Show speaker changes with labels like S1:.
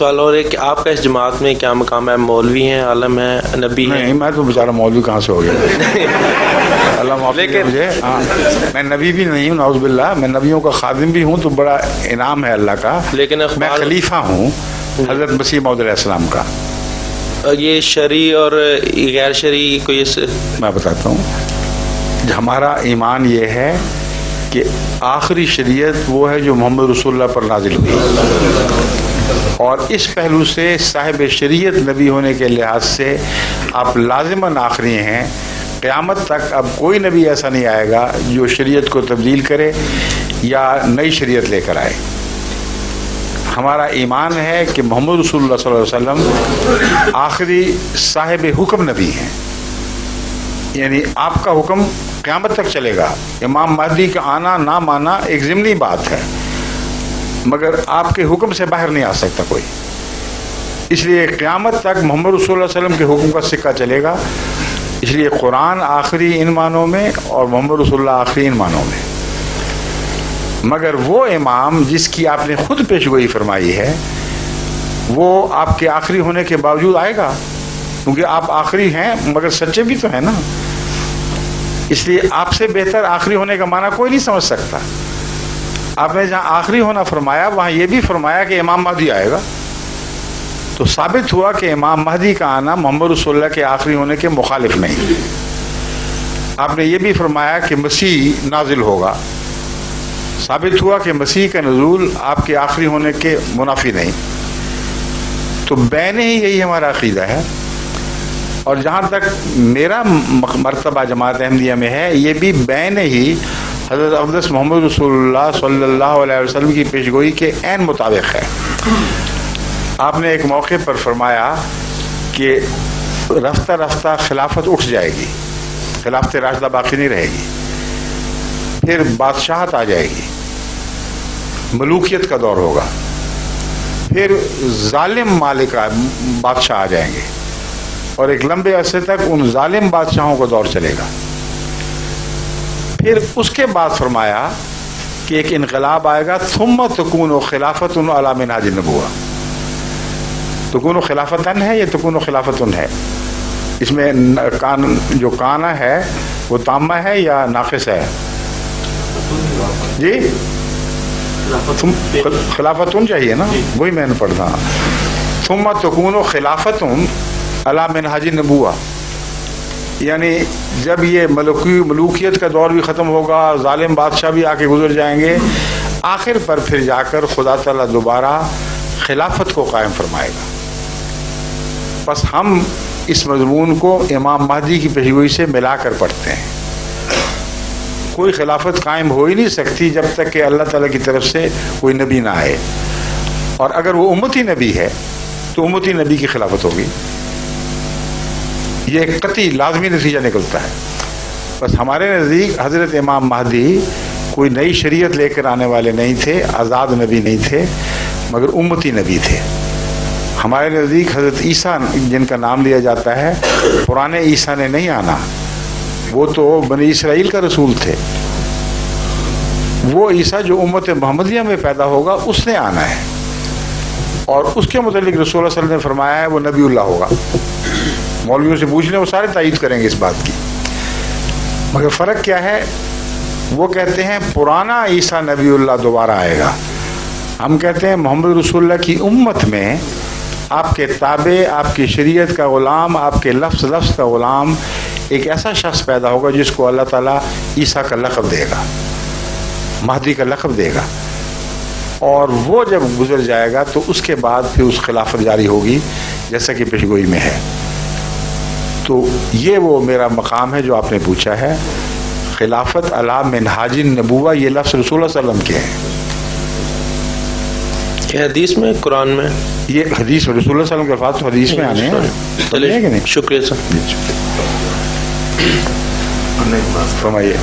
S1: سوال اور ہے کہ آپ کا اس جماعت میں کیا مقام ہے؟ مولوی ہیں، عالم ہیں، نبی ہیں؟
S2: نہیں، میں تو بیچارہ مولوی کہاں سے ہو گیا اللہ معافی دے مجھے. ہاں، میں نبی بھی نہیں ہوں، نعوذ باللہ. میں نبیوں کا خادم بھی ہوں تو بڑا انعام ہے اللہ کا.
S1: لیکن
S2: میں خلیفہ ہوں حضرت مسیح موعود علیہ السلام کا.
S1: یہ شرعی اور غیر شرعی کوئی
S2: میں بتاتا ہوں. ہمارا ایمان یہ ہے کہ آخری شریعت وہ ہے جو محمد رسول اللہ پر نازل ہوئی، اور اس پہلو سے صاحب شریعت نبی ہونے کے لحاظ سے آپ لازماً آخری ہیں. قیامت تک اب کوئی نبی ایسا نہیں آئے گا جو شریعت کو تبدیل کرے یا نئی شریعت لے کر آئے. ہمارا ایمان ہے کہ محمد رسول اللہ صلی اللہ علیہ وسلم آخری صاحب حکم نبی ہیں، یعنی آپ کا حکم قیامت تک چلے گا. امام مہدی کا آنا نہ مانا ایک ضمنی بات ہے، مگر آپ کے حکم سے باہر نہیں آ سکتا کوئی. اس لیے قیامت تک محمد رسول اللہ علیہ وسلم کے حکم کا سکہ چلے گا. اس لیے قرآن آخری ان معنوں میں اور محمد رسول اللہ آخری ان معنوں میں. مگر وہ امام جس کی آپ نے خود پیشگوئی فرمائی ہے وہ آپ کے آخری ہونے کے باوجود آئے گا، کیونکہ آپ آخری ہیں مگر سچے بھی تو ہیں نا. اس لیے آپ سے بہتر آخری ہونے کا معنی کوئی نہیں سمجھ سکتا. آپ نے جہاں آخری ہونا فرمایا وہاں یہ بھی فرمایا کہ امام مہدی آئے گا، تو ثابت ہوا کہ امام مہدی کا آنا محمد رسول اللہ کے آخری ہونے کے مخالف نہیں. آپ نے یہ بھی فرمایا کہ مسیح نازل ہوگا، ثابت ہوا کہ مسیح کا نزول آپ کے آخری ہونے کے منافی نہیں. تو بین ہی یہی ہمارا عقیدہ ہے. اور جہاں تک میرا مرتبہ جماعت احمدیہ میں ہے یہ بھی بین ہی حضرت اقدس محمد رسول اللہ صلی اللہ علیہ وسلم کی پیشگوئی کے عین مطابق ہے. آپ نے ایک موقع پر فرمایا کہ رفتہ رفتہ خلافت اٹھ جائے گی، خلافت راشدہ باقی نہیں رہے گی، پھر بادشاہت آ جائے گی، ملوکیت کا دور ہوگا، پھر ظالم مالک بادشاہ آ جائیں گے، اور ایک لمبے عرصے تک ان ظالم بادشاہوں کا دور چلے گا. پھر اس کے بعد فرمایا کہ ایک انقلاب آئے گا، ثم تکون خلافت علی منہاج النبوہ. تکون خلافتن ہے، یہ تکون خلافتن ہے. اس میں جو کانا ہے وہ تامہ ہے یا ناقص ہے؟ جی خلافتن چاہیے نا، وہی میں نے پڑھا. ثم تکون خلافتن علی منہاج النبوہ، یعنی جب یہ ملوکیت کا دور بھی ختم ہوگا، ظالم بادشاہ بھی آ کے گزر جائیں گے، آخر پر پھر جا کر خدا تعالیٰ دوبارہ خلافت کو قائم فرمائے گا. بس ہم اس مضمون کو امام مہدی کی پیشگوئی سے ملا کر پڑھتے ہیں. کوئی خلافت قائم ہو ہی نہیں سکتی جب تک کہ اللہ تعالیٰ کی طرف سے کوئی نبی نہ آئے، اور اگر وہ امتی نبی ہے تو امتی نبی کی خلافت ہوگی. یہ ایک قطعی لازمی نتیجہ نکلتا ہے. بس ہمارے نزدیک حضرت امام مہدی کوئی نئی شریعت لے کر آنے والے نہیں تھے، آزاد نبی نہیں تھے، مگر امتی نبی تھے. ہمارے نزدیک حضرت عیسیٰ جن کا نام لیا جاتا ہے، پرانے عیسیٰ نے نہیں آنا، وہ تو بنی اسرائیل کا رسول تھے. وہ عیسیٰ جو امت محمدیہ میں پیدا ہوگا اس نے آنا ہے، اور اس کے متعلق رسول اللہ صلی اللہ علیہ وسلم نے فرمایا ہے وہ نبی اللہ ہوگا. مولویوں سے پوچھ لیں، وہ سارے تائید کریں گے اس بات کی. مگر فرق کیا ہے؟ وہ کہتے ہیں پرانا عیسیٰ نبی اللہ دوبارہ آئے گا. ہم کہتے ہیں محمد رسول اللہ کی امت میں آپ کے تابع، آپ کی شریعت کا غلام، آپ کے لفظ کا غلام ایک ایسا شخص پیدا ہوگا جس کو اللہ تعالیٰ عیسیٰ کا لقب دے گا، مہدی کا لقب دے گا. اور وہ جب گزر جائے گا تو اس کے بعد پھر اس خلافت جاری ہوگی جیسا کہ پیشگوئی میں ہے. تو یہ وہ میرا مقام ہے جو آپ نے پوچھا ہے. خلافت علی منہاج النبوہ یہ لفظ رسول اللہ صلی اللہ علیہ وسلم کے ہیں.
S1: یہ حدیث میں، قرآن میں،
S2: یہ حدیث میں رسول اللہ صلی اللہ علیہ وسلم کے الفاظ تو حدیث میں آنے ہیں.
S1: شکریہ سر.
S2: فرمائیے.